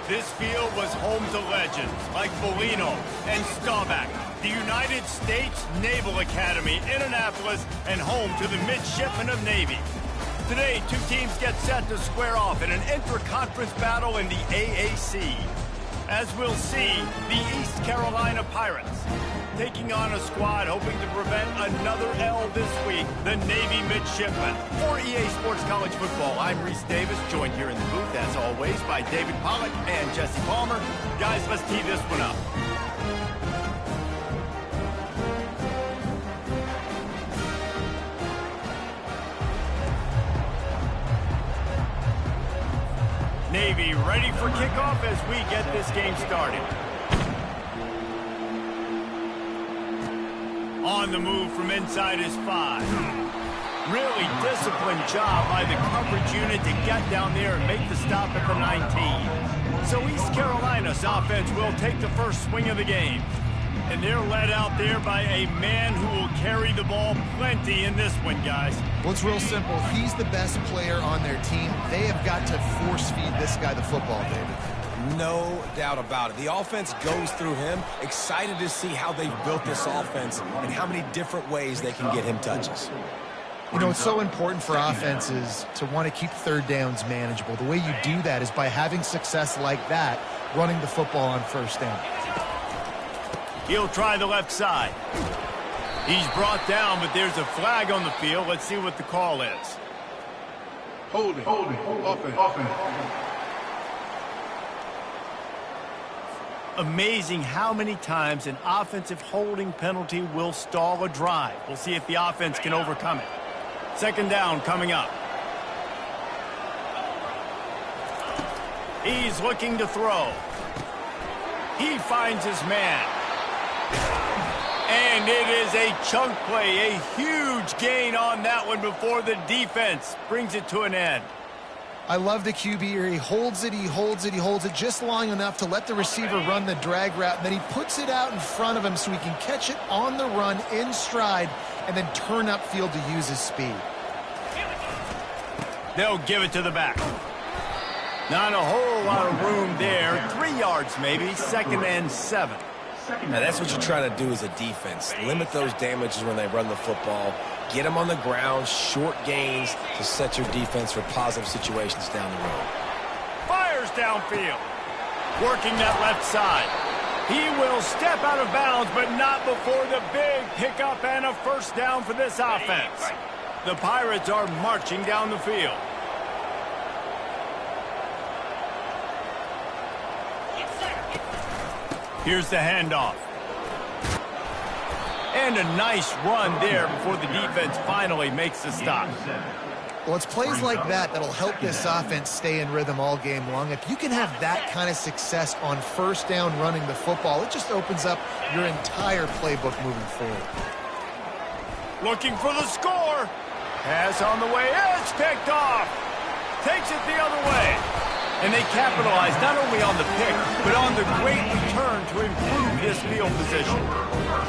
This field was home to legends like Bolino and Staubach, the United States Naval Academy in Annapolis, and home to the Midshipmen of Navy. Today, two teams get set to square off in an intra-conference battle in the AAC. As we'll see, the East Carolina Pirates taking on a squad hoping to prevent another L this week, the Navy Midshipmen. For EA Sports College Football, I'm Reese Davis, joined here in the booth, as always, by David Pollack and Jesse Palmer. Guys, let's tee this one up. Navy ready for kickoff as we get this game started. On the move from inside is 5. Really disciplined job by the coverage unit to get down there and make the stop at the 19. So East Carolina's offense will take the first swing of the game. And they're led out there by a man who will carry the ball plenty in this one, guys. Well, it's real simple. He's the best player on their team. They have got to force-feed this guy the football, David. No doubt about it. The offense goes through him. Excited to see how they've built this offense and how many different ways they can get him touches. You know, it's so important for offenses to want to keep third downs manageable. The way you do that is by having success like that, running the football on first down. He'll try the left side. He's brought down, but there's a flag on the field. Let's see what the call is. Holding. Offense. Amazing how many times an offensive holding penalty will stall a drive. We'll see if the offense can overcome it. Second down coming up. He's looking to throw. He finds his man. And it is a chunk play, a huge gain on that one before the defense brings it to an end. I love the QB here. He holds it just long enough to let the receiver run the drag route, and then he puts it out in front of him so he can catch it on the run in stride and then turn upfield to use his speed. They'll give it to the back. Not a whole lot of room there. 3 yards maybe, 2nd and 7. Now, that's what you're trying to do as a defense. Limit those damages when they run the football. Get them on the ground, short gains to set your defense for positive situations down the road. Fires downfield. Working that left side. He will step out of bounds, but not before the big pickup and a first down for this offense. The Pirates are marching down the field. Here's the handoff. And a nice run there before the defense finally makes the stop. Well, it's plays like that that'll help this offense stay in rhythm all game long. If you can have that kind of success on first down running the football, it just opens up your entire playbook moving forward. Looking for the score. Pass on the way. It's picked off. Takes it the other way. And they capitalize not only on the pick, but on the great return to improve this field position.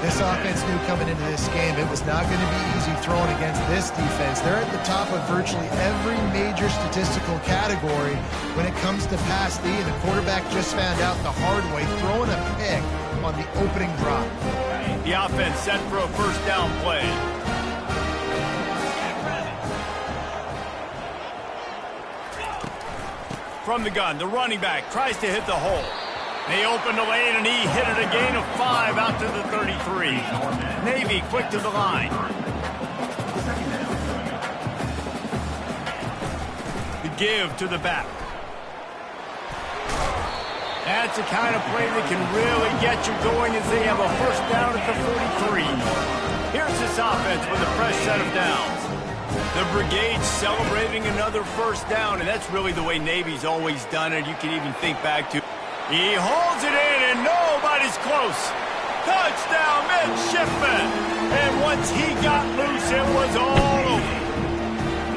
This offense knew coming into this game it was not going to be easy throwing against this defense. They're at the top of virtually every major statistical category when it comes to pass D, and the quarterback just found out the hard way, throwing a pick on the opening drop. The offense set for a first down play. From the gun, the running back tries to hit the hole. They open the lane, and he hit it a gain of 5 out to the 33. Navy quick to the line. The give to the back. That's the kind of play that can really get you going as they have a first down at the 43. Here's this offense with a fresh set of downs. The brigade celebrating another first down, and that's really the way Navy's always done it. You can even think back to... He holds it in, and nobody's close. Touchdown, Midshipmen! And once he got loose, it was all over.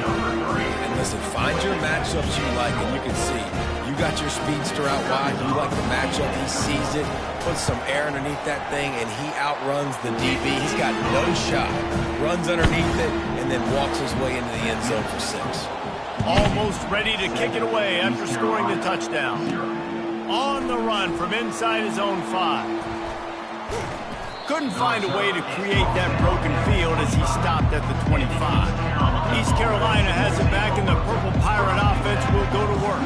And listen, find your matchups you like, and you can see. You got your speedster out wide. You like the matchup. He sees it, puts some air underneath that thing, and he outruns the DB. He's got no shot. Runs underneath it, and then walks his way into the end zone for 6. Almost ready to kick it away after scoring the touchdown. on the run from inside his own 5. Couldn't find a way to create that broken field as he stopped at the 25. East Carolina has it back, and the Purple Pirate offense will go to work.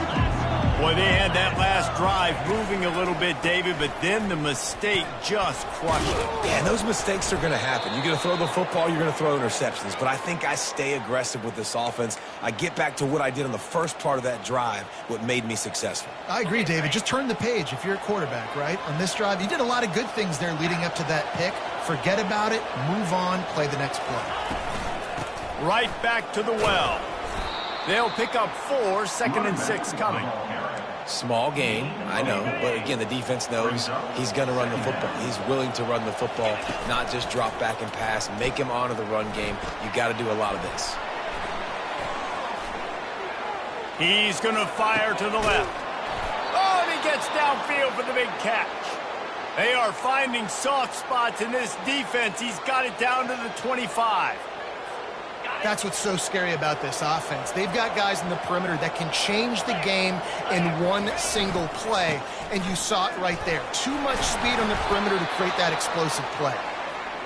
Boy, they had that last drive moving a little bit, David, but then the mistake just crushed it. Yeah, and those mistakes are going to happen. You're going to throw the football, you're going to throw interceptions. But I think I stay aggressive with this offense. I get back to what I did on the first part of that drive, what made me successful. I agree, David. Just turn the page if you're a quarterback, right? On this drive, you did a lot of good things there leading up to that pick. Forget about it, move on, play the next play. Right back to the well. They'll pick up 4, 2nd and 6 coming. Small gain, I know, but again, the defense knows he's going to run the football. He's willing to run the football, not just drop back and pass, make him honor the run game. You got to do a lot of this. He's going to fire to the left. Oh, and he gets downfield for the big catch. They are finding soft spots in this defense. He's got it down to the 25. That's what's so scary about this offense. They've got guys in the perimeter that can change the game in one single play, and you saw it right there. Too much speed on the perimeter to create that explosive play.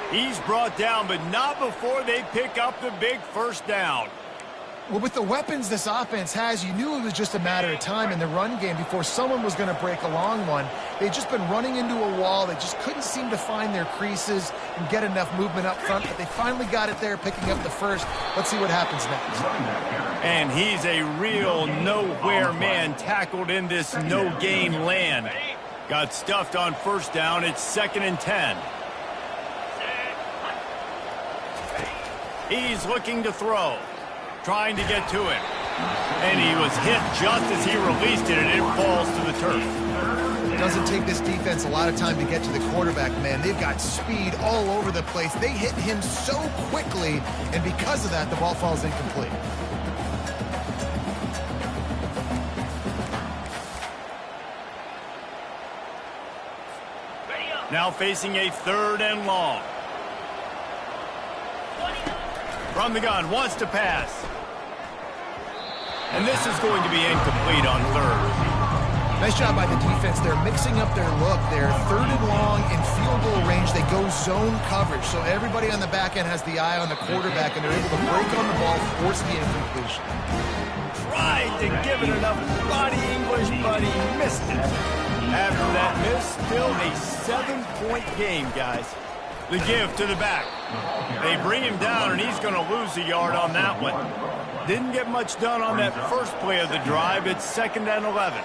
He's brought down, but not before they pick up the big first down. Well, with the weapons this offense has, you knew it was just a matter of time in the run game before someone was going to break a long one. They'd just been running into a wall. They just couldn't seem to find their creases and get enough movement up front, but they finally got it there, picking up the first. Let's see what happens next. And he's a real nowhere man tackled in this no-gain land. Got stuffed on first down. It's 2nd and 10. He's looking to throw. Trying to get to him. And he was hit just as he released it, and it falls to the turf. It doesn't take this defense a lot of time to get to the quarterback, man. They've got speed all over the place. They hit him so quickly, and because of that, the ball falls incomplete. Now facing a 3rd and long. From the gun, wants to pass. And this is going to be incomplete on 3rd. Nice job by the defense. They're mixing up their look. They're 3rd and long in field goal range. They go zone coverage. So everybody on the back end has the eye on the quarterback, and they're able to break on the ball, force the incompletion. Tried to give it enough body English, but he missed it. After that miss, still a 7-point game, guys. The give to the back. They bring him down, and he's going to lose a yard on that one. Didn't get much done on that first play of the drive. It's 2nd and 11.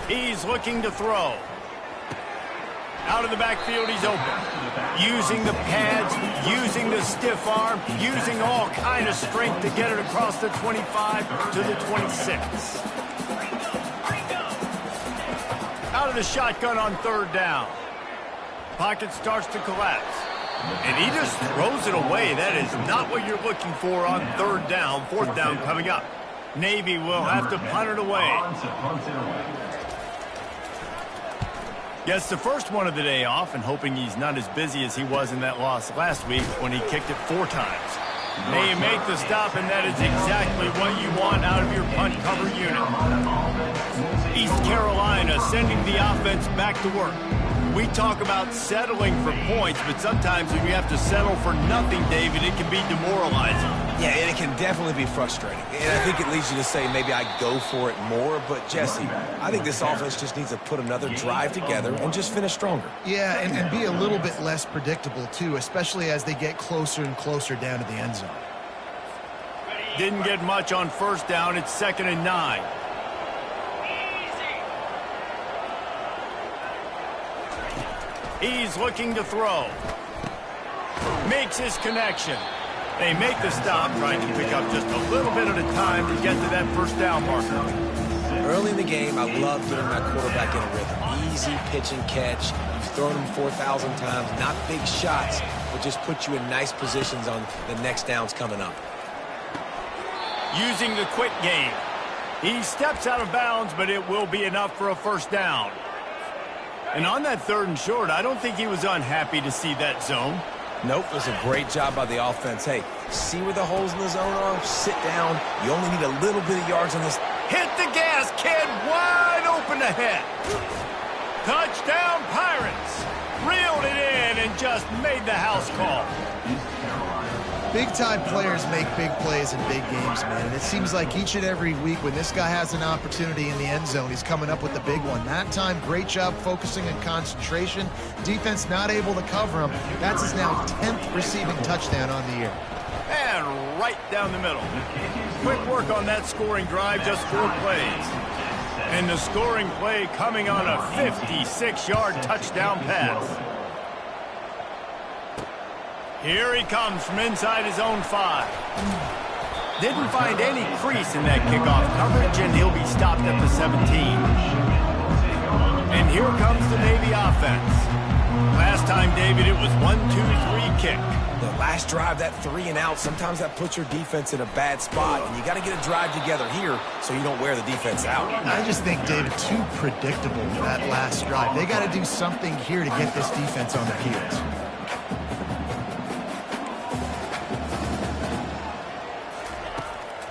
He's looking to throw. Out of the backfield, he's open. Using the pads, using the stiff arm, using all kind of strength to get it across the 25 to the 26. Out of the shotgun on 3rd down. Pocket starts to collapse. And he just throws it away. That is not what you're looking for on 3rd down. 4th down coming up. Navy will have to punt it away. Gets the first one of the day off, and hoping he's not as busy as he was in that loss last week when he kicked it 4 times. They make the stop, and that is exactly what you want out of your punt cover unit. East Carolina sending the offense back to work. We talk about settling for points, but sometimes when you have to settle for nothing, David, it can be demoralizing. Yeah, and it can definitely be frustrating. And I think it leads you to say maybe I go for it more. But, Jesse, I think this offense just needs to put another drive together and just finish stronger. Yeah, and be a little bit less predictable, too, especially as they get closer and closer down to the end zone. Didn't get much on first down. It's 2nd and 9. He's looking to throw. Makes his connection. They make the stop, trying to pick up just a little bit at a time to get to that first down marker. Early in the game, I love getting my quarterback in a rhythm. Easy pitch and catch. You've thrown him 4,000 times. Not big shots, but just put you in nice positions on the next downs coming up. Using the quick game. He steps out of bounds, but it will be enough for a first down. And on that 3rd and short, I don't think he was unhappy to see that zone. Nope, it was a great job by the offense. Hey, see where the holes in the zone are? Sit down. You only need a little bit of yards on this Hit the gas, kid. Wide open ahead. Touchdown, Pirates. Reeled it in and just made the house call. Big-time players make big plays in big games, man. And it seems like each and every week when this guy has an opportunity in the end zone, he's coming up with the big one. That time, great job focusing on concentration. Defense not able to cover him. That's his now 10th receiving touchdown on the year. And right down the middle. Quick work on that scoring drive, just 4 plays. And the scoring play coming on a 56-yard touchdown pass. Here he comes from inside his own 5. Didn't find any crease in that kickoff coverage, and he'll be stopped at the 17. And here comes the Navy offense. Last time, David, it was 1-2-3 kick. The last drive, that 3 and out, sometimes that puts your defense in a bad spot, and you got to get a drive together here so you don't wear the defense out. I just think, David, too predictable that last drive. They got to do something here to get this defense on their heels.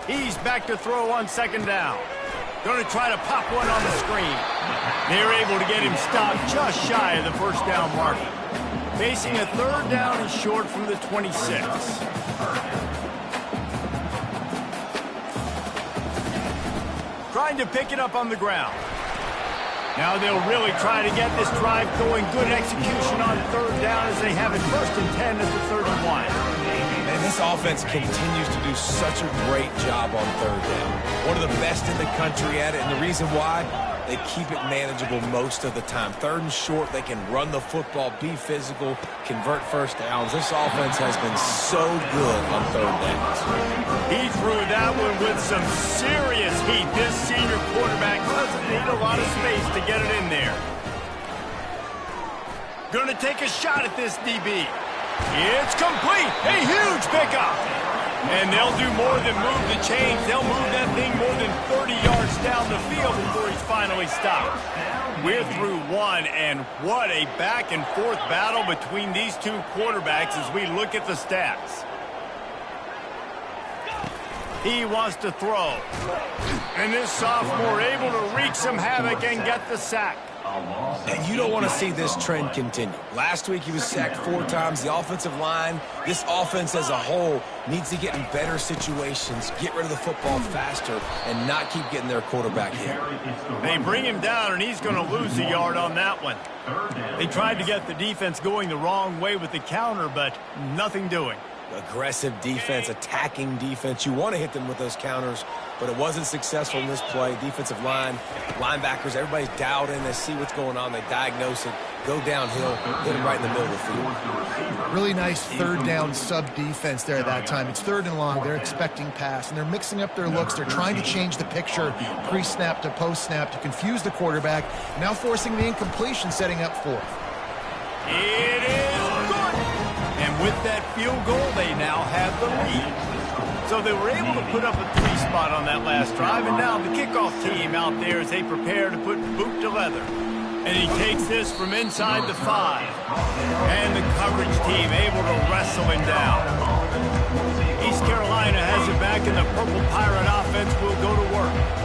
He's back to throw on 2nd down. Going to try to pop one on the screen. They're able to get him stopped just shy of the 1st down marker. Facing a 3rd down and short from the 26. Trying to pick it up on the ground. Now they'll really try to get this drive going. Good execution on 3rd down as they have it 1st and 10 at the 31. And this offense continues to do such a great job on 3rd down. One of the best in the country at it, and the reason why, they keep it manageable most of the time. 3rd and short, they can run the football, be physical, convert 1st downs. This offense has been so good on 3rd downs. He threw that one with some serious heat. This senior quarterback doesn't need a lot of space to get it in there. Going to take a shot at this DB. It's complete. A huge pickup. And they'll do more than move the chains. They'll move that thing more than 30 yards down the field before he's finally stopped. We're through 1, and what a back-and-forth battle between these 2 quarterbacks as we look at the stats. He wants to throw. And this sophomore able to wreak some havoc and get the sack. And you don't want to see this trend continue. Last week he was sacked 4 times. The offensive line, this offense as a whole, needs to get in better situations, get rid of the football faster, and not keep getting their quarterback hit. They bring him down, and he's going to lose a yard on that one. They tried to get the defense going the wrong way with the counter, but nothing doing. Aggressive defense, attacking defense. You want to hit them with those counters, but it wasn't successful in this play. Defensive line, linebackers, everybody's dialed in. They see what's going on. They diagnose it, go downhill, hit them right in the middle of the field. Really nice 3rd down sub-defense there at that time. It's 3rd and long. They're expecting pass, and they're mixing up their looks. They're trying to change the picture pre-snap to post-snap to confuse the quarterback, now forcing the incompletion, setting up 4th. It is good. And with that field goal, they now have the lead. So they were able to put up a 3 spot on that last drive, and now the kickoff team out there as they prepare to put boot to leather. And he takes this from inside the 5. And the coverage team able to wrestle him down. East Carolina has it back, and the Purple Pirate offense will go to work.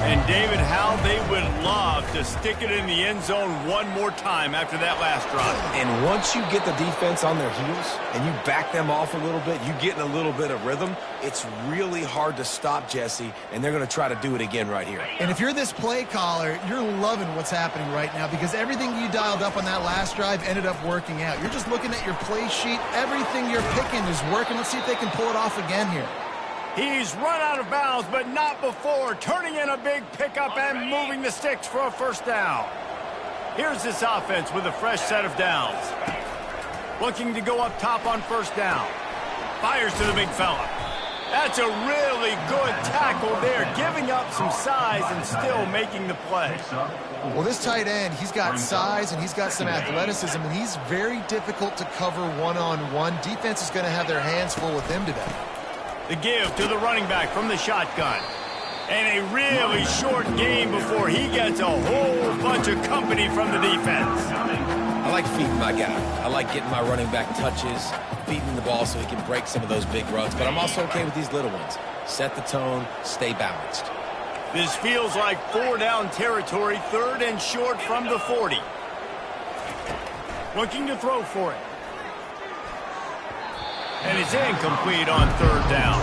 And David, how they would love to stick it in the end zone one more time after that last drive. And once you get the defense on their heels and you back them off a little bit, you get in a little bit of rhythm, it's really hard to stop, Jesse, and they're going to try to do it again right here. And if you're this play caller, you're loving what's happening right now because everything you dialed up on that last drive ended up working out. You're just looking at your play sheet. Everything you're picking is working. Let's see if they can pull it off again here. He's run out of bounds, but not before. Turning in a big pickup and moving the sticks for a 1st down. Here's this offense with a fresh set of downs. Looking to go up top on 1st down. Fires to the big fella. That's a really good tackle there, giving up some size and still making the play. Well, this tight end, he's got size and he's got some athleticism, and he's very difficult to cover one-on-one. Defense is going to have their hands full with him today. The give to the running back from the shotgun. And a really short game before he gets a whole bunch of company from the defense. I like feeding my guy. I like getting my running back touches, feeding the ball so he can break some of those big runs. But I'm also okay with these little ones. Set the tone, stay balanced. This feels like 4-down territory, 3rd and short from the 40. Looking to throw for it. And it's incomplete on 3rd down.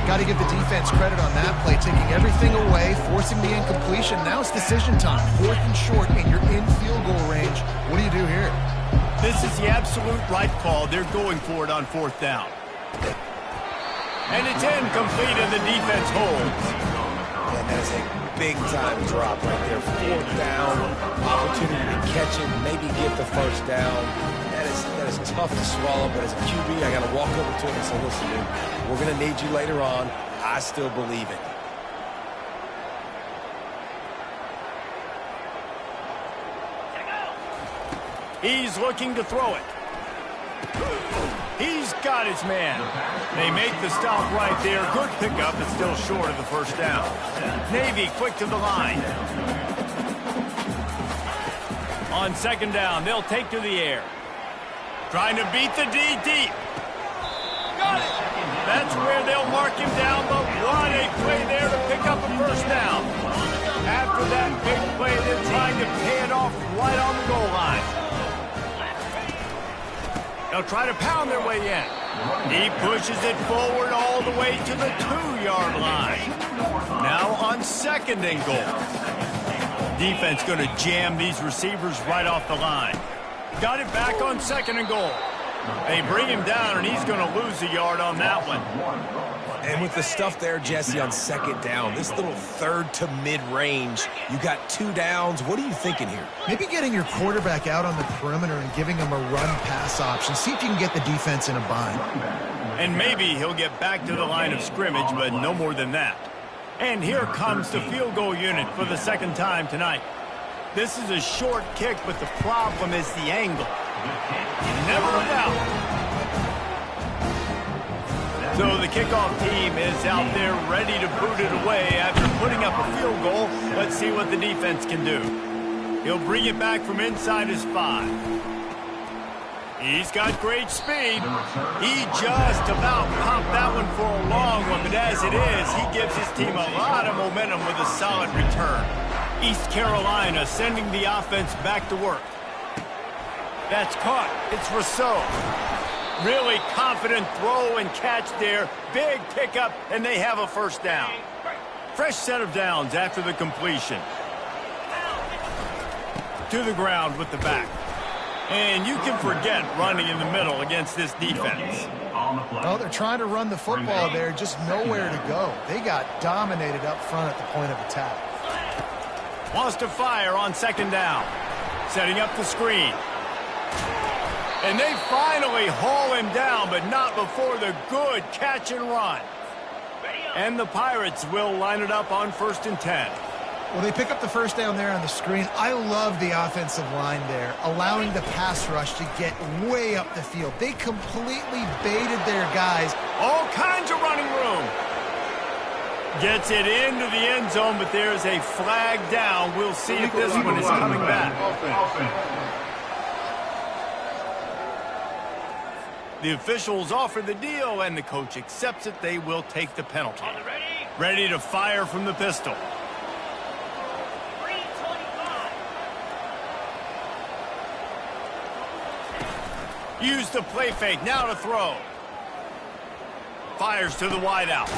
Got to give the defense credit on that play, taking everything away, forcing the incompletion. Now it's decision time. 4th and short, and you're in field goal range. What do you do here? This is the absolute right call. They're going for it on 4th down. And it's incomplete, and the defense holds. And that's a big-time drop right there. 4th down, opportunity to catch it, maybe get the 1st down. That is tough to swallow, but as a QB, I got to walk over to him and say, listen, dude, we're going to need you later on. I still believe it. He's looking to throw it. He's got his man. They make the stop right there. Good pickup, but still short of the 1st down. Navy quick to the line. On 2nd down, they'll take to the air. Trying to beat the D deep. Got it. That's where they'll mark him down, but what a play there to pick up a 1st down. After that big play, they're trying to pay it off right on the goal line. They'll try to pound their way in. He pushes it forward all the way to the 2-yard line. Now on 2nd and goal. Defense going to jam these receivers right off the line. Got it back on 2nd and goal. They bring him down, and he's going to lose a yard on that one. And with the stuff there, Jesse, on 2nd down, this little 3rd to mid-range, you got 2 downs. What are you thinking here? Maybe getting your quarterback out on the perimeter and giving him a run-pass option. See if you can get the defense in a bind. And maybe he'll get back to the line of scrimmage, but no more than that. And here comes the field goal unit for the 2nd time tonight. This is a short kick, but the problem is the angle. Never a doubt. So the kickoff team is out there ready to boot it away after putting up a field goal. Let's see what the defense can do. He'll bring it back from inside his 5. He's got great speed. He just about popped that one for a long one, but as it is, he gives his team a lot of momentum with a solid return. East Carolina sending the offense back to work. That's caught. It's Rousseau. Really confident throw and catch there. Big pickup, and they have a 1st down. Fresh set of downs after the completion. To the ground with the back. And you can forget running in the middle against this defense. Well, they're trying to run the football there, just nowhere to go. They got dominated up front at the point of attack. Wants to fire on 2nd down. Setting up the screen. And they finally haul him down, but not before the good catch and run. And the Pirates will line it up on 1st and 10. Well, they pick up the 1st down there on the screen. I love the offensive line there, allowing the pass rush to get way up the field. They completely baited their guys. All kinds of running room. Gets it into the end zone, but there's a flag down. We'll see if this one is coming back. The officials offer the deal, and the coach accepts it. They will take the penalty. Ready to fire from the pistol. Use the play fake. Now to throw. Fires to the wideout.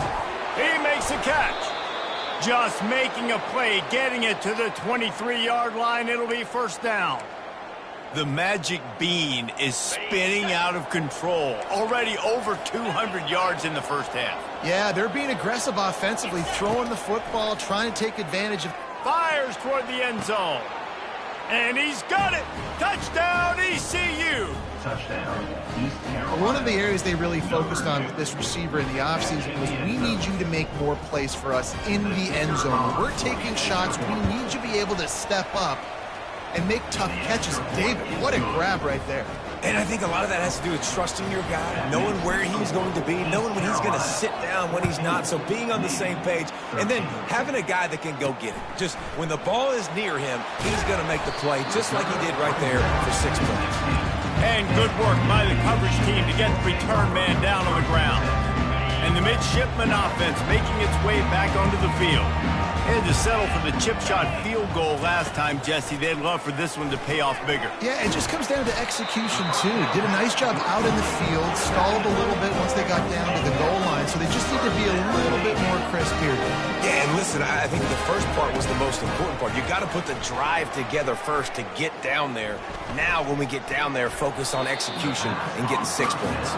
He makes a catch. Just making a play, getting it to the 23-yard line. It'll be 1st down. The magic bean is spinning out of control. Already over 200 yards in the 1st half. Yeah, they're being aggressive offensively, throwing the football, trying to take advantage of... Fires toward the end zone. And he's got it. Touchdown, ECU. One of the areas they really focused on with this receiver in the offseason was we need you to make more plays for us in the end zone. When we're taking shots, we need you to be able to step up and make tough catches. David, what a grab right there. And I think a lot of that has to do with trusting your guy, knowing where he's going to be, knowing when he's going to sit down, when he's not. So being on the same page, and then having a guy that can go get it. Just when the ball is near him, he's going to make the play, just like he did right there for 6 points. And good work by the coverage team to get the return man down on the ground. And And the midshipman offense making its way back onto the field. Had to settle for the chip shot field goal last time, Jesse. They'd love for this one to pay off bigger. Yeah, it just comes down to execution, too. Did a nice job out in the field, stalled a little bit once they got down to the goal line, so they just need to be a little bit more crisp here. Yeah, and listen, I think the first part was the most important part. You got to put the drive together first to get down there. Now, when we get down there, focus on execution and getting 6 points.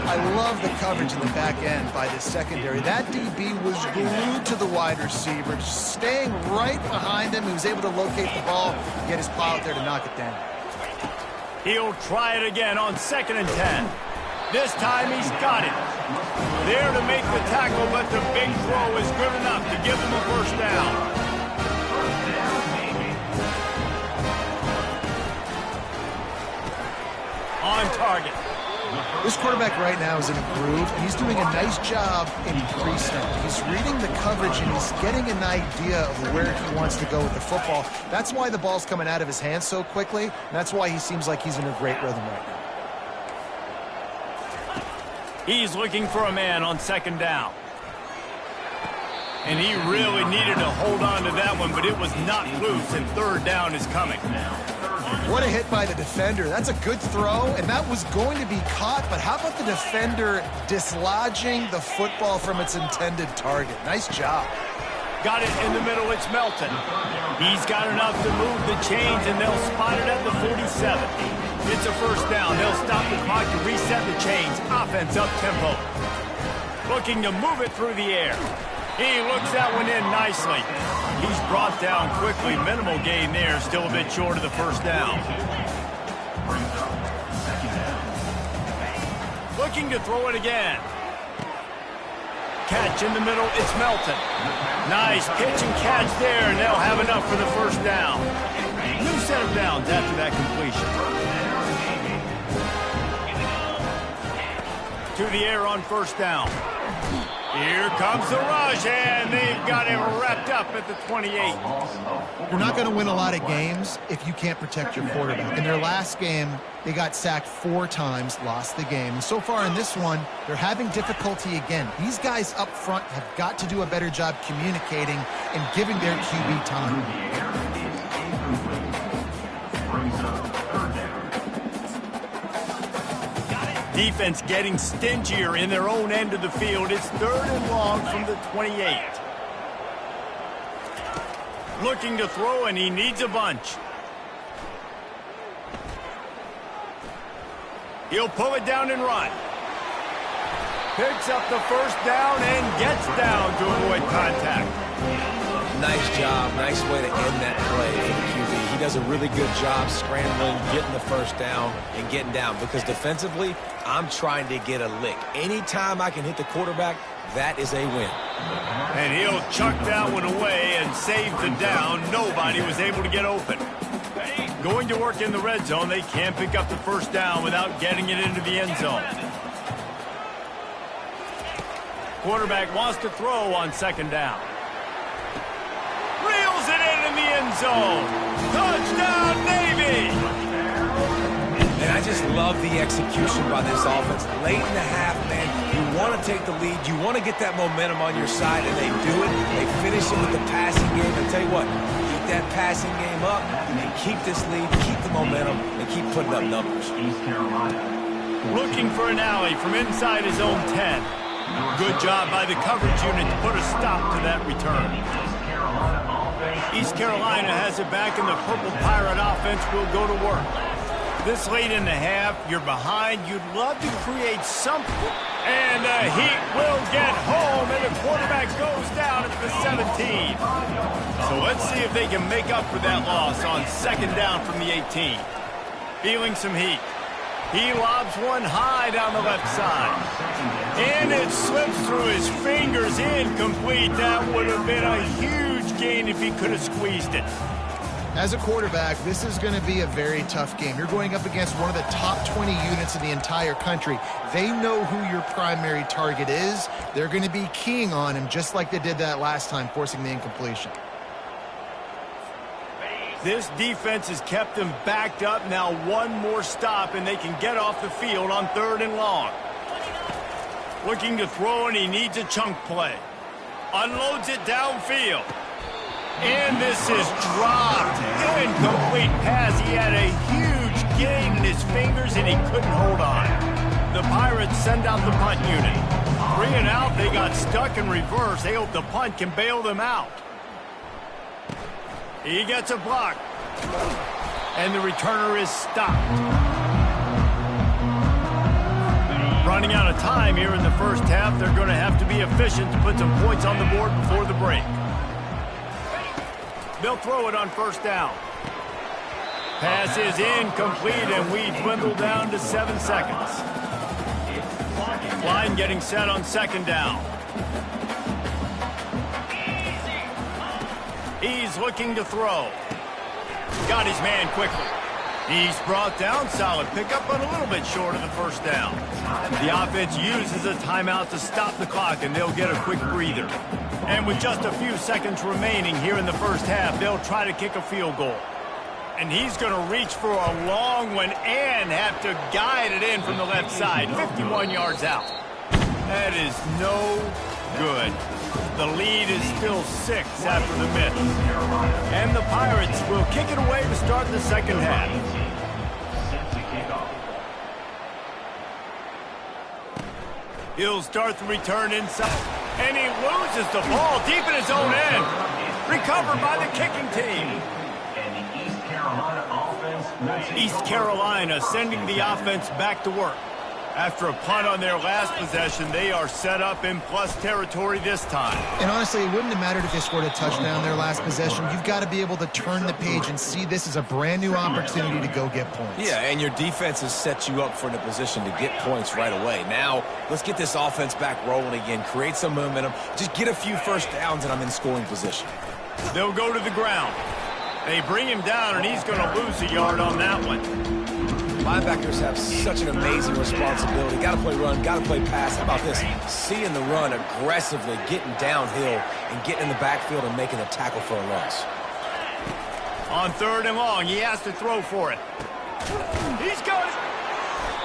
I love the coverage in the back end by the secondary. That DB was glued to the wide receiver, just staying right behind him. He was able to locate the ball, get his plow out there to knock it down. He'll try it again on 2nd and 10. This time he's got it. There to make the tackle, but the big throw is good enough to give him a first down. On target. This quarterback right now is in a groove, and he's doing a nice job in pre-snap. He's reading the coverage, and he's getting an idea of where he wants to go with the football. That's why the ball's coming out of his hands so quickly, and that's why he seems like he's in a great rhythm right now. He's looking for a man on 2nd down. And he really needed to hold on to that one, but it was not loose, and 3rd down is coming. What a hit by the defender. That's a good throw, and that was going to be caught, but how about the defender dislodging the football from its intended target? Nice job. Got it in the middle, it's Melton. He's got enough to move the chains, and they'll spot it at the 47. It's a first down. They'll stop the clock to reset the chains. Offense up tempo. Looking to move it through the air. He looks that one in nicely. He's brought down quickly. Minimal gain there. Still a bit short of the first down. Looking to throw it again. Catch in the middle. It's Melton. Nice pitch and catch there, and they'll have enough for the first down. New set of downs after that completion. To the air on first down. Here comes the rush, and they've got it wrapped up at the 28. You're not going to win a lot of games if you can't protect your quarterback. In their last game, they got sacked 4 times, lost the game. And so far in this one, they're having difficulty again. These guys up front have got to do a better job communicating and giving their QB time. Defense getting stingier in their own end of the field. It's 3rd and long from the 28. Looking to throw, and he needs a bunch. He'll pull it down and run. Picks up the first down and gets down to avoid contact. Nice job. Nice way to end that play for the QB. He does a really good job scrambling, getting the first down, and getting down. Because defensively, I'm trying to get a lick. Anytime I can hit the quarterback, that is a win. And he'll chuck that one away and save the down. Nobody was able to get open. Going to work in the red zone. They can't pick up the first down without getting it into the end zone. Quarterback wants to throw on 2nd down. Reels it in the end zone. Touchdown, Navy! And I just love the execution by this offense. Late in the half, man, you want to take the lead. You want to get that momentum on your side, and they do it. They finish it with the passing game. And tell you what, keep that passing game up and keep this lead, keep the momentum, and keep putting up numbers. Looking for an alley from inside his own 10. Good job by the coverage unit to put a stop to that return. East Carolina has it back, and the Purple Pirate offense will go to work. This late in the half, you're behind. You'd love to create something. And the Heat will get home, and the quarterback goes down at the 17. So let's see if they can make up for that loss on 2nd down from the 18. Feeling some heat. He lobs one high down the left side. And it slips through his fingers, incomplete. That would have been a huge gain if he could have squeezed it. As a quarterback, this is going to be a very tough game. You're going up against one of the top 20 units in the entire country. They know who your primary target is. They're going to be keying on him just like they did that last time, forcing the incompletion. This defense has kept them backed up. Now one more stop, and they can get off the field on 3rd and long. Looking to throw, and he needs a chunk play. Unloads it downfield. And this is dropped. Incomplete pass. He had a huge gain in his fingers, and he couldn't hold on. The Pirates send out the punt unit. 3 and out, they got stuck in reverse. They hope the punt can bail them out. He gets a block. And the returner is stopped. Running out of time here in the first half. They're going to have to be efficient to put some points on the board before the break. They'll throw it on first down. Pass is incomplete, and we dwindle down to 7 seconds. Line getting set on second down. He's looking to throw. Got his man quickly. He's brought down. Solid pickup, but a little bit short of the first down. The offense uses a timeout to stop the clock, and they'll get a quick breather. And with just a few seconds remaining here in the first half, they'll try to kick a field goal. And he's going to reach for a long one and have to guide it in from the left side. 51 yards out. That is no good. The lead is still 6 after the miss. And the Pirates will kick it away to start the second half. He'll start the return inside. And he loses the ball deep in his own end. Recovered by the kicking team. East Carolina sending the offense back to work. After a punt on their last possession, they are set up in plus territory this time. And honestly, it wouldn't have mattered if they scored a touchdown their last possession. You've got to be able to turn the page and see this as a brand new opportunity to go get points. Yeah, and your defense has set you up for the position to get points right away. Now, let's get this offense back rolling again, create some momentum, just get a few first downs, and I'm in scoring position. They'll go to the ground. They bring him down, and he's going to lose a yard on that one. Linebackers have such an amazing responsibility. Got to play run, got to play pass. How about this? Seeing the run aggressively, getting downhill, and getting in the backfield and making a tackle for a loss. On 3rd and long, he has to throw for it. He's got it.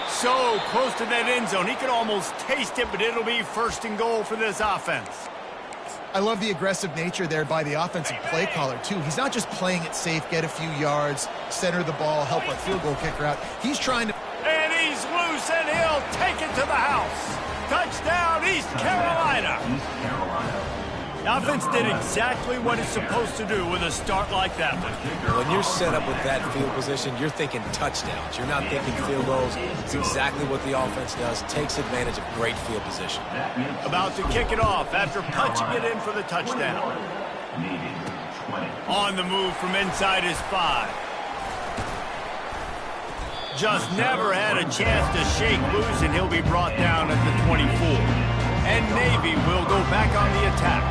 So close to that end zone. He could almost taste it, but it'll be 1st and goal for this offense. I love the aggressive nature there by the offensive play caller, too. He's not just playing it safe, get a few yards, center the ball, help a field goal kicker out. He's trying to... And he's loose, and he'll take it to the house. Touchdown, East Carolina. The offense did exactly what it's supposed to do with a start like that one. When you're set up with that field position, you're thinking touchdowns. You're not thinking field goals. It's exactly what the offense does. Takes advantage of great field position. About to kick it off after punching it in for the touchdown. On the move from inside his 5. Just never had a chance to shake loose, and he'll be brought down at the 24. And Navy will go back on the attack.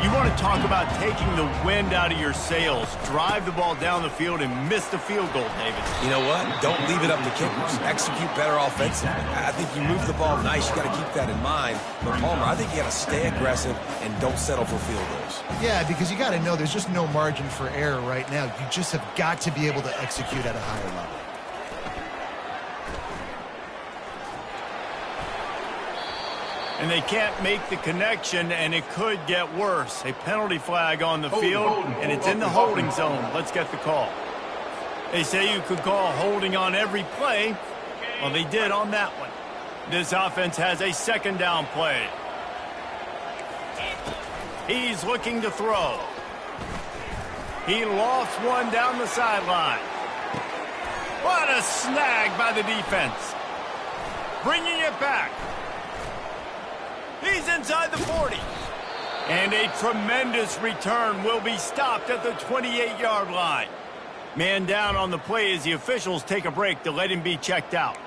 You want to talk about taking the wind out of your sails. Drive the ball down the field and miss the field goal, David. You know what? Don't leave it up to kickers. Execute better offensively. I think you move the ball nice. You got to keep that in mind. But, Palmer, I think you got to stay aggressive and don't settle for field goals. Yeah, because you got to know there's just no margin for error right now. You just have got to be able to execute at a higher level. And they can't make the connection, and it could get worse. A penalty flag on the field, and it's in the holding zone. Let's get the call. They say you could call holding on every play. Well, they did on that one. This offense has a 2nd down play. He's looking to throw. He lofts one down the sideline. What a snag by the defense. Bringing it back. He's inside the 40. And a tremendous return will be stopped at the 28-yard line. Man down on the play as the officials take a break to let him be checked out.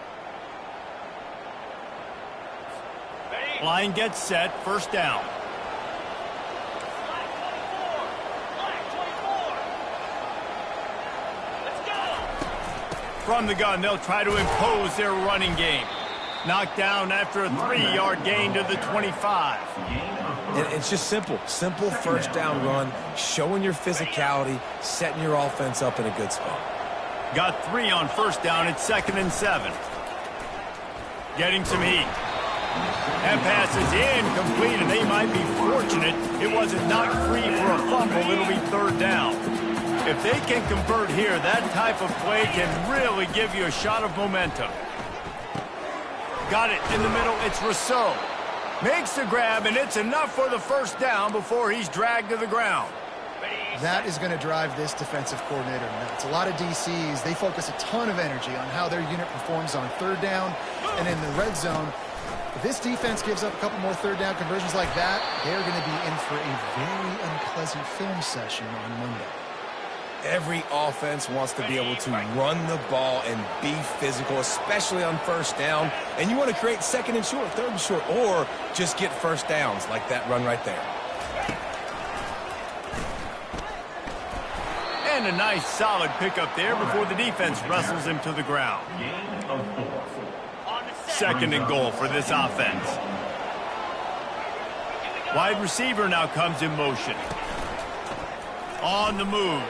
Line gets set, 1st down. From the gun, they'll try to impose their running game. Knocked down after a 3-yard gain to the 25. It's just simple. Simple 1st down run, showing your physicality, setting your offense up in a good spot. Got 3 on 1st down. It's 2nd and 7. Getting some heat. That pass is incomplete, and they might be fortunate it wasn't knocked free for a fumble. It'll be third down. If they can convert here, that type of play can really give you a shot of momentum. Got it in the middle. It's Rousseau. Makes the grab, and it's enough for the first down before he's dragged to the ground. That is going to drive this defensive coordinator nuts. A lot of DCs, they focus a ton of energy on how their unit performs on third down and in the red zone. If this defense gives up a couple more third down conversions like that, they're going to be in for a very unpleasant film session on Monday. Every offense wants to be able to run the ball and be physical, especially on first down. And you want to create second and short, third and short, or just get first downs like that run right there. And a nice solid pickup there before the defense wrestles him to the ground. Second and goal for this offense. Wide receiver now comes in motion. On the move.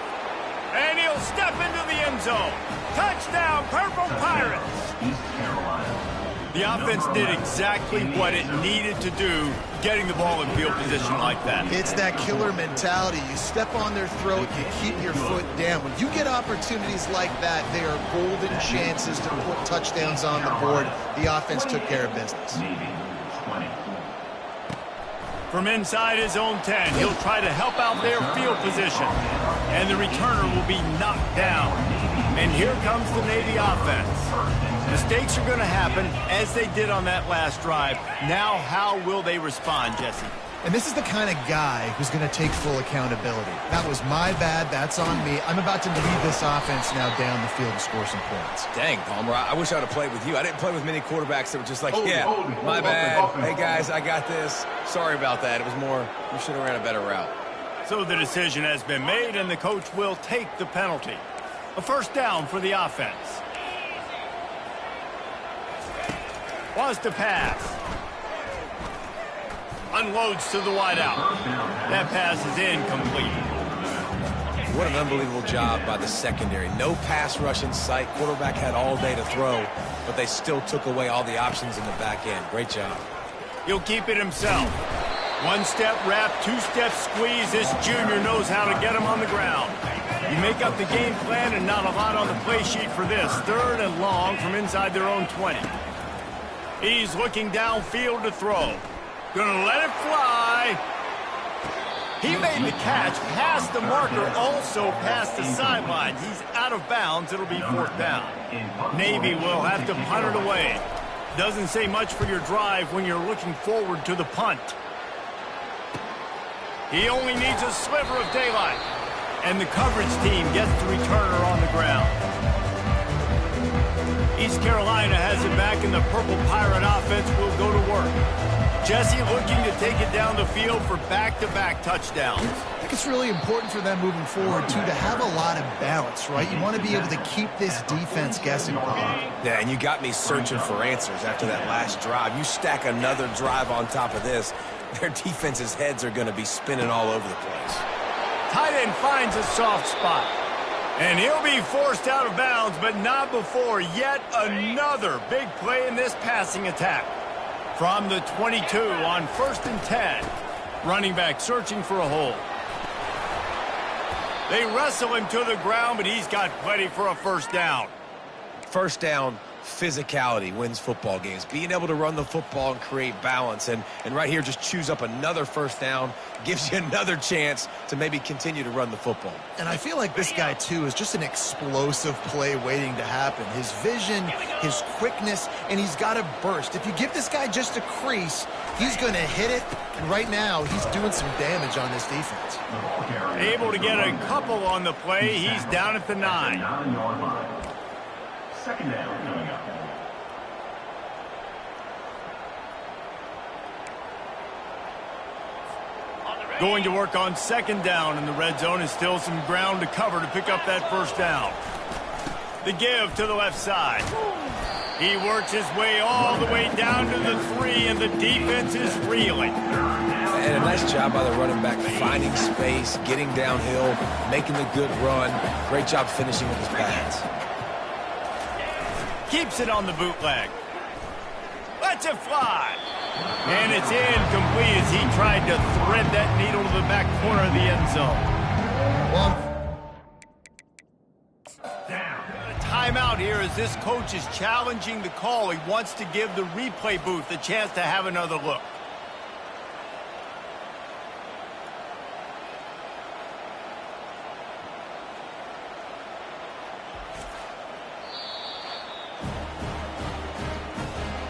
And he'll step into the end zone. Touchdown, Purple Pirates! The offense did exactly what it needed to do, getting the ball in field position like that. It's that killer mentality. You step on their throat, you keep your foot down. When you get opportunities like that, they are golden chances to put touchdowns on the board. The offense took care of business. From inside his own 10, he'll try to help out their field position. And the returner will be knocked down. And here comes the Navy offense. Mistakes are going to happen, as they did on that last drive. Now, how will they respond, Jesse? And this is the kind of guy who's going to take full accountability. That was my bad. That's on me. I'm about to lead this offense now down the field and score some points. Dang, Palmer, I wish I would have played with you. I didn't play with many quarterbacks that were just like, my bad. Hey, guys, I got this. Sorry about that. It was more, you should have ran a better route. So the decision has been made, and the coach will take the penalty. A first down for the offense. Wants to pass. Unloads to the wideout. That pass is incomplete. What an unbelievable job by the secondary. No pass rush in sight. Quarterback had all day to throw, but they still took away all the options in the back end. Great job. He'll keep it himself. One-step wrap, two-step squeeze. This junior knows how to get him on the ground. You make up the game plan and not a lot on the play sheet for this. Third and long from inside their own 20. He's looking downfield to throw. Gonna let it fly. He made the catch, past the marker, also past the sideline. He's out of bounds. It'll be fourth down. Navy will have to punt it away. Doesn't say much for your drive when you're looking forward to the punt. He only needs a sliver of daylight. And the coverage team gets the returner on the ground. East Carolina has it back, and the Purple Pirate offense will go to work. Jesse looking to take it down the field for back-to-back touchdowns. I think it's really important for them moving forward, too, to have a lot of balance, right? You want to be able to keep this defense guessing. Yeah, and you got me searching for answers after that last drive. You stack another drive on top of this, their defense's heads are going to be spinning all over the place. Tight end finds a soft spot. And he'll be forced out of bounds, but not before yet another big play in this passing attack. From the 22 on 1st and 10. Running back searching for a hole. They wrestle him to the ground, but he's got plenty for a first down. First down, physicality wins football games. Being able to run the football and create balance. And right here, just choose up another first down. Gives you another chance to maybe continue to run the football. And I feel like this guy, too, is just an explosive play waiting to happen. His vision, his quickness, and he's got a burst. If you give this guy just a crease, he's going to hit it. And right now, he's doing some damage on this defense. Able to get a couple on the play. He's down at the 9. Second down coming up. Going to work on second down in the red zone, and still some ground to cover to pick up that first down. The give to the left side. He works his way all the way down to the 3, and the defense is reeling. And a nice job by the running back, finding space, getting downhill, making a good run. Great job finishing with his pads. Keeps it on the bootleg. Let's lets it fly. And it's incomplete as he tried to thread that needle to the back corner of the end zone. Well, Timeout here as this coach is challenging the call. He wants to give the replay booth a chance to have another look.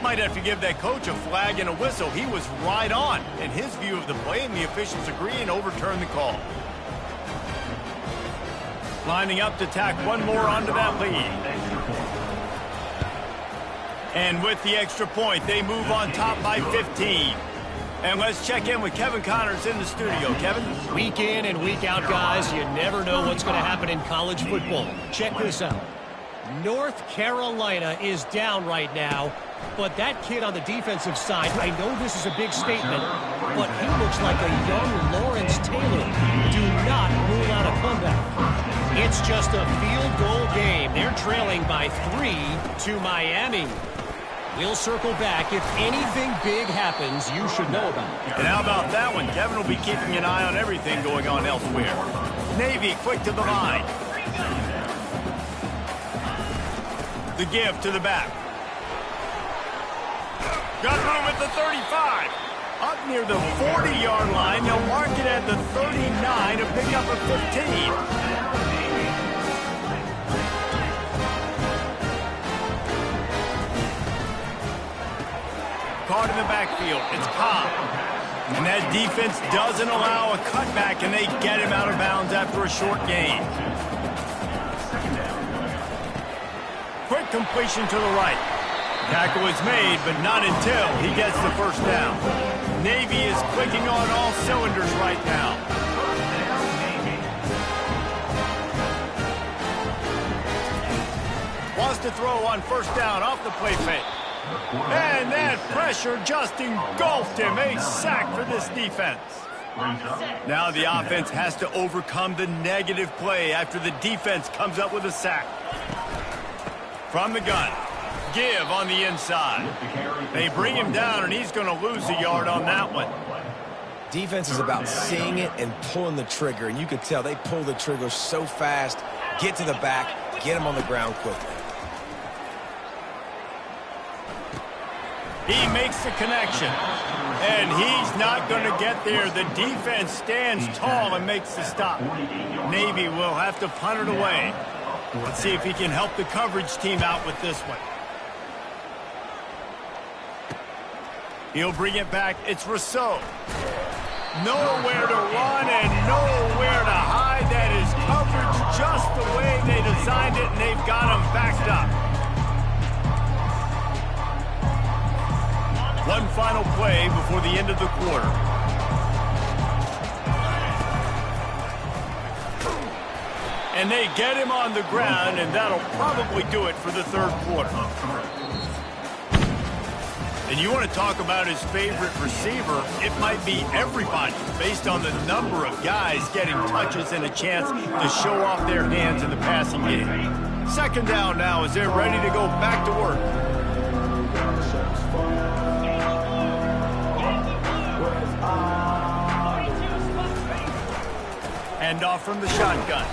Might have to give that coach a flag and a whistle. He was right on in his view of the play, and the officials agree and overturn the call. Lining up to tack one more onto that lead. And with the extra point, they move on top by 15. And let's check in with Kevin Connors in the studio. Kevin? Week in and week out, guys, you never know what's going to happen in college football. Check this out. North Carolina is down right now, but that kid on the defensive side, I know this is a big statement, but he looks like a young Lawrence Taylor. Do not rule out a comeback. It's just a field goal game. They're trailing by 3 to Miami. We'll circle back. If anything big happens, you should know about it. And how about that one? Kevin will be keeping an eye on everything going on elsewhere. Navy quick to the line. The give to the back. Got room at the 35. Up near the 40-yard line. They'll mark it at the 39 to pick up a 15. Caught in the backfield. It's Cobb. And that defense doesn't allow a cutback, and they get him out of bounds after a short gain. Quick completion to the right. Tackle is made, but not until he gets the first down. Navy is clicking on all cylinders right now. Wants to throw on first down off the play fake. And that pressure just engulfed him. A sack for this defense. Now the offense has to overcome the negative play after the defense comes up with a sack. From the gun. Give on the inside. They bring him down, and he's going to lose a yard on that one. Defense is about seeing it and pulling the trigger, and you can tell they pull the trigger so fast, get to the back, get him on the ground quickly. He makes the connection, and he's not going to get there. The defense stands tall and makes the stop. Navy will have to punt it away. Let's see if he can help the coverage team out with this one. He'll bring it back. It's Rousseau. Nowhere to run and nowhere to hide. That is coverage just the way they designed it, and they've got him backed up. One final play before the end of the quarter. And they get him on the ground, and that'll probably do it for the third quarter. And you want to talk about his favorite receiver, it might be everybody, based on the number of guys getting touches and a chance to show off their hands in the passing game. Second down now as they're ready to go back to work. Hand off from the shotgun.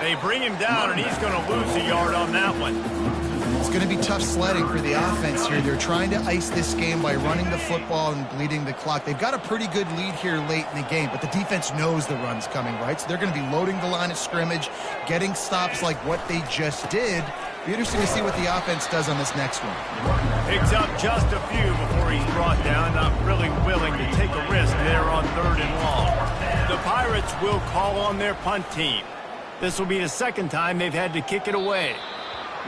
They bring him down, and he's going to lose a yard on that one. it's going to be tough sledding for the offense here. They're trying to ice this game by running the football and bleeding the clock. They've got a pretty good lead here late in the game, but the defense knows the run's coming, right? So they're going to be loading the line of scrimmage, getting stops like what they just did. Be interesting to see what the offense does on this next one. Picks up just a few before he's brought down. Not really willing to take a risk there on 3rd and long. The Pirates will call on their punt team. This will be the second time they've had to kick it away.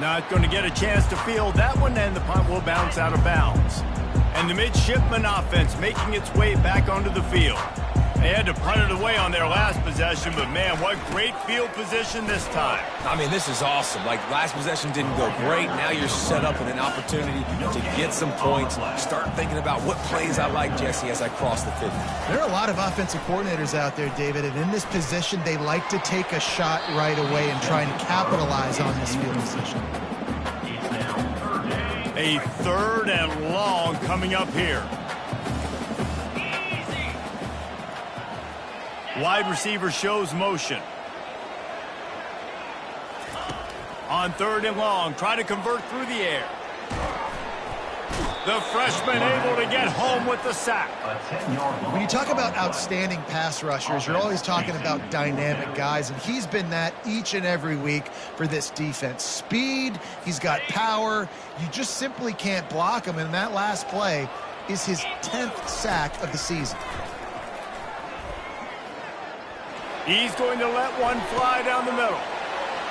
Not going to get a chance to field that one, and the punt will bounce out of bounds. And the midshipman offense making its way back onto the field. They had to punt it away on their last possession, but man, what great field position this time. I mean, this is awesome. Like, last possession didn't go great. Now you're set up with an opportunity to get some points. Start thinking about what plays I like, Jesse, as I cross the 50. There are a lot of offensive coordinators out there, David, and in this position, they like to take a shot right away and try and capitalize on this field position. A 3rd and long coming up here. Wide receiver shows motion. On 3rd and long, try to convert through the air. The freshman able to get home with the sack. When you talk about outstanding pass rushers, you're always talking about dynamic guys, and he's been that each and every week for this defense. Speed, he's got power. You just simply can't block him, and that last play is his 10th sack of the season. He's going to let one fly down the middle.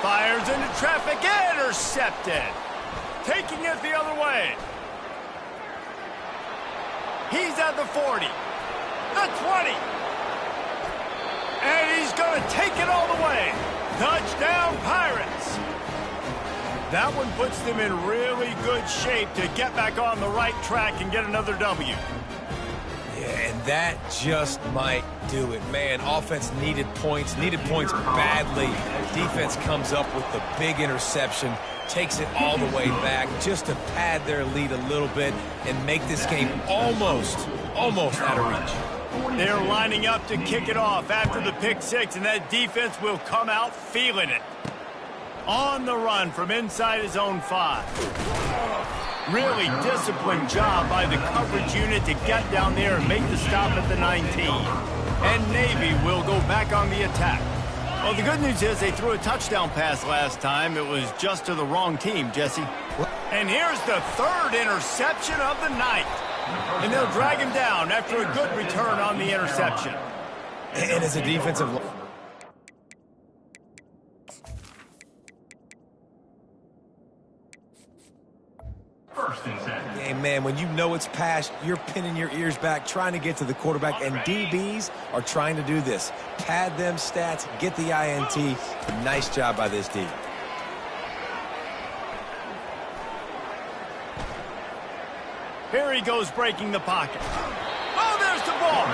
Fires into traffic, intercepted. Taking it the other way. He's at the 40, the 20. And he's going to take it all the way. Touchdown, Pirates. That one puts them in really good shape to get back on the right track and get another W. Yeah, and that just might do it. Man, offense needed points badly. Defense comes up with the big interception, takes it all the way back just to pad their lead a little bit and make this game almost out of reach. They're lining up to kick it off after the pick six, and that defense will come out feeling it. On the run from inside his own 5. Really disciplined job by the coverage unit to get down there and make the stop at the 19. And Navy will go back on the attack. Well, the good news is they threw a touchdown pass last time. It was just to the wrong team, Jesse. And here's the 3rd interception of the night. And they'll drag him down after a good return on the interception. And as a defensive... Hey, man, when you know it's passed, you're pinning your ears back, trying to get to the quarterback, and DBs are trying to do this. Pad them stats, get the INT. Nice job by this D. Here he goes breaking the pocket. Oh, there's the ball.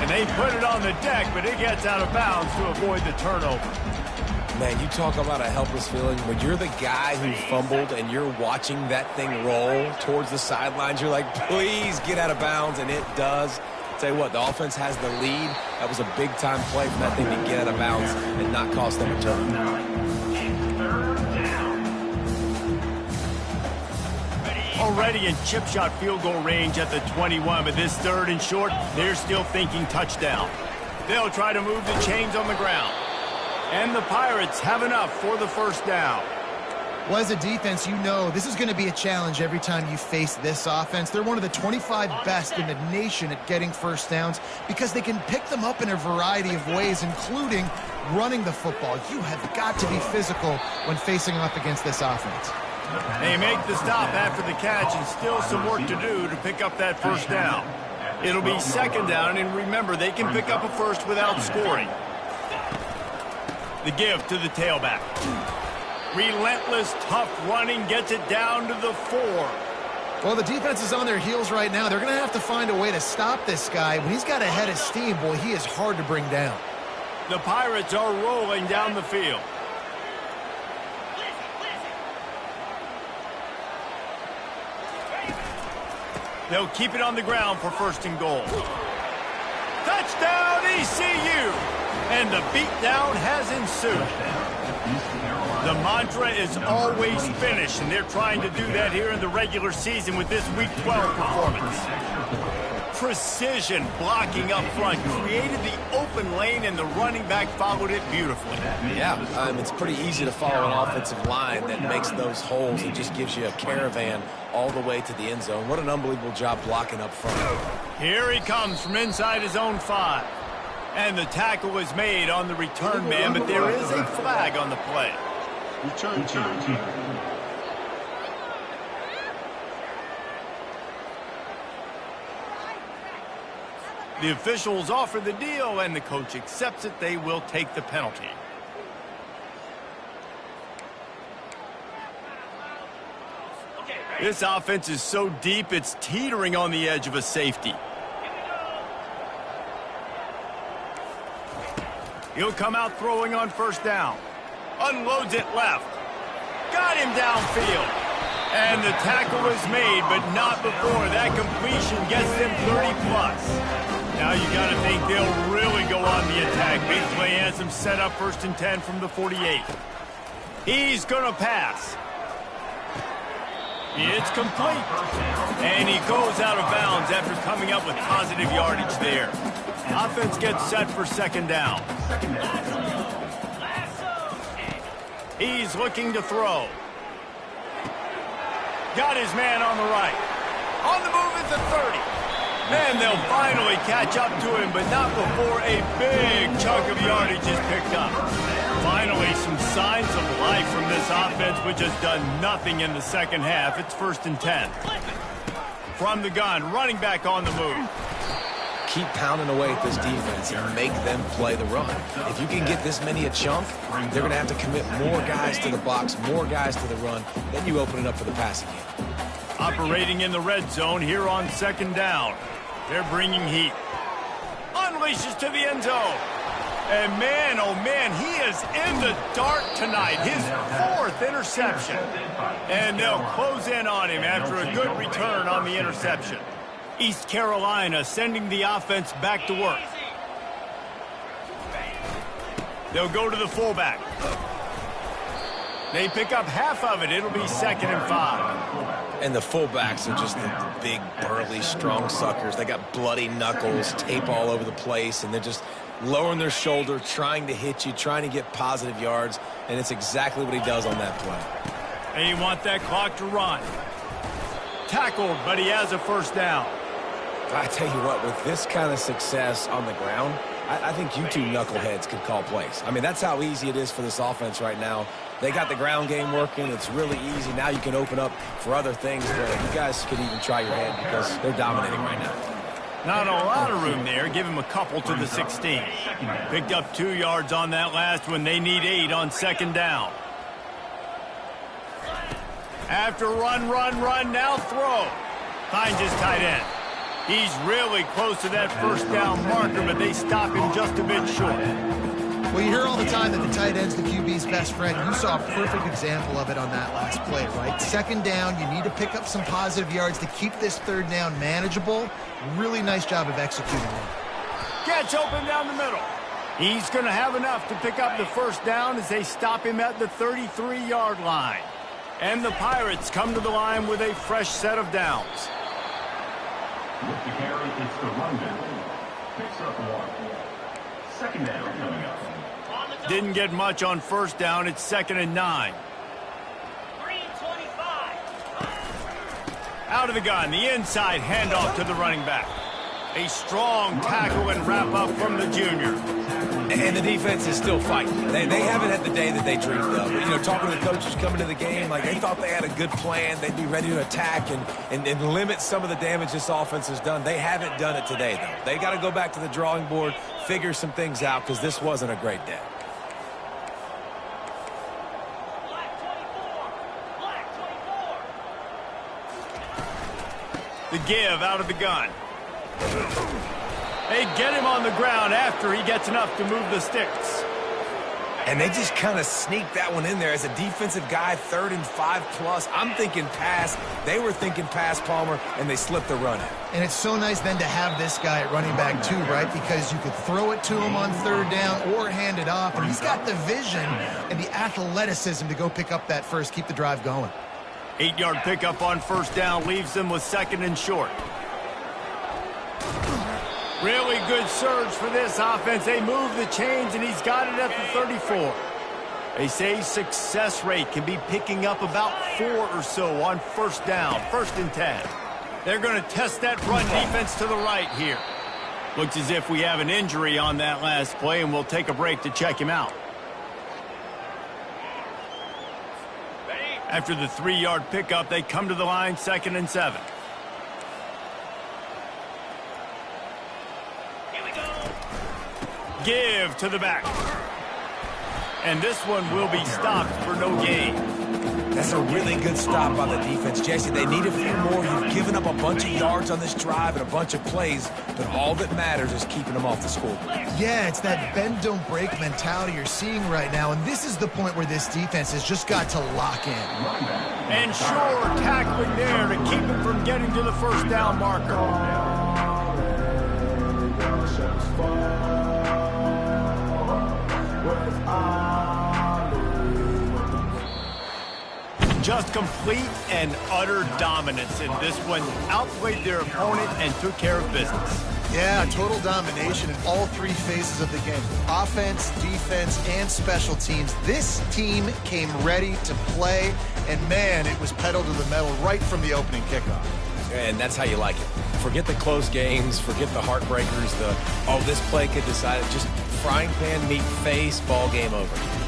And they put it on the deck, but it gets out of bounds to avoid the turnover. Man, you talk about a helpless feeling. When you're the guy who fumbled and you're watching that thing roll towards the sidelines, you're like, please get out of bounds, and it does. Tell you what, the offense has the lead. That was a big-time play for that thing to get out of bounds and not cost them a turnover. Already in chip shot field goal range at the 21, but this 3rd and short, they're still thinking touchdown. They'll try to move the chains on the ground. And the Pirates have enough for the 1st down. Well, as a defense, you know this is going to be a challenge every time you face this offense. They're one of the 25 best in the nation at getting 1st downs because they can pick them up in a variety of ways, including running the football. You have got to be physical when facing off against this offense. They make the stop after the catch, and still some work to do to pick up that 1st down. It'll be 2nd down, and remember, they can pick up a 1st without scoring. The give to the tailback. Relentless, tough running gets it down to the 4. Well, the defense is on their heels right now. They're going to have to find a way to stop this guy. When he's got a head of steam, boy, he is hard to bring down. The Pirates are rolling down the field. They'll keep it on the ground for 1st and goal. Touchdown, ECU! And the beatdown has ensued. The mantra is always finish, and they're trying to do that here in the regular season with this Week 12 performance. Precision blocking up front created the open lane, and the running back followed it beautifully. Yeah, it's pretty easy to follow an offensive line that makes those holes and just gives you a caravan all the way to the end zone. What an unbelievable job blocking up front. Here he comes from inside his own 5. And the tackle was made on the return man, but there is a flag on the play. Return team. The officials offer the deal, and the coach accepts it. They will take the penalty. This offense is so deep, it's teetering on the edge of a safety. He'll come out throwing on 1st down. Unloads it left. Got him downfield. And the tackle is made, but not before that completion gets them 30+. Now you got to think they'll really go on the attack. Big play has them set up 1st and 10 from the 48. He's going to pass. It's complete. And he goes out of bounds after coming up with positive yardage there. Offense gets set for 2nd down. He's looking to throw. Got his man on the right. On the move at the 30. And they'll finally catch up to him, but not before a big chunk of yardage is picked up. Finally, some signs of life from this offense, which has done nothing in the 2nd half. It's 1st and 10. From the gun, running back on the move. Keep pounding away at this defense and make them play the run. If you can get this many a chunk, they're going to have to commit more guys to the box, more guys to the run. Then you open it up for the passing game. Operating in the red zone here on 2nd down. They're bringing heat. Unleashes to the end zone. And man, oh man, he is in the dark tonight. His 4th interception. And they'll close in on him after a good return on the interception. East Carolina sending the offense back to work. They'll go to the fullback. They pick up half of it. It'll be 2nd and 5. And the fullbacks are just the big, burly, strong suckers. They got bloody knuckles, tape all over the place, and they're just lowering their shoulder, trying to hit you, trying to get positive yards, and it's exactly what he does on that play. They want that clock to run. Tackled, but he has a 1st down. I tell you what, with this kind of success on the ground, I think you two knuckleheads could call plays. I mean, that's how easy it is for this offense right now. They got the ground game working. It's really easy. Now you can open up for other things where you guys can even try your hand because they're dominating right now. Not a lot of room there. Give him a couple to the 16. Picked up 2 yards on that last one. They need 8 on 2nd down. After run, now throw. Finds his tight end. He's really close to that 1st down marker, but they stop him just a bit short. Well, you hear all the time that the tight end's the QB's best friend. You saw a perfect example of it on that last play, right? 2nd down, you need to pick up some positive yards to keep this 3rd down manageable. Really nice job of executing it. Gets open down the middle. He's going to have enough to pick up the 1st down as they stop him at the 33-yard line. And the Pirates come to the line with a fresh set of downs. With the carry, it's the rundown. Picks up 1. 2nd down coming up. Didn't get much on 1st down. It's 2nd and 9. 3:25. Out of the gun, the inside handoff to the running back. A strong tackle and wrap up from the junior. And the defense is still fighting. They haven't had the day that they dreamed of. You know, talking to the coaches coming to the game, like they thought they had a good plan. They'd be ready to attack and limit some of the damage this offense has done. They haven't done it today, though. They got to go back to the drawing board, figure some things out, because this wasn't a great day. The give out of the gun. They get him on the ground after he gets enough to move the sticks. And they just kind of sneaked that one in there as a defensive guy, 3rd and 5+. I'm thinking pass. They were thinking pass, Palmer, and they slipped the run in. And it's so nice then to have this guy at running back too, right? Because you could throw it to him on 3rd down or hand it off. And he's got the vision and the athleticism to go pick up that first, keep the drive going. 8-yard pickup on 1st down leaves them with 2nd and short. Really good surge for this offense. They move the chains, and he's got it at the 34. They say success rate can be picking up about 4 or so on 1st down, 1st and 10. They're going to test that run defense to the right here. Looks as if we have an injury on that last play, and we'll take a break to check him out. After the 3-yard pickup, they come to the line, 2nd and 7. Give to the back. And this one will be stopped for no gain. That's a really good stop by the defense. Jesse, they need a few more. You've given up a bunch of yards on this drive and a bunch of plays, but all that matters is keeping them off the scoreboard. Yeah, it's that bend, don't break mentality you're seeing right now, and this is the point where this defense has just got to lock in. And sure, tackling there to keep him from getting to the first down marker. Just complete and utter dominance in this one. Outplayed their opponent and took care of business. Yeah, total domination in all three phases of the game. Offense, defense, and special teams. This team came ready to play, and man, it was pedal to the metal right from the opening kickoff. And that's how you like it. Forget the close games, forget the heartbreakers, this play could decide it. Just frying pan, meat face, ball game over.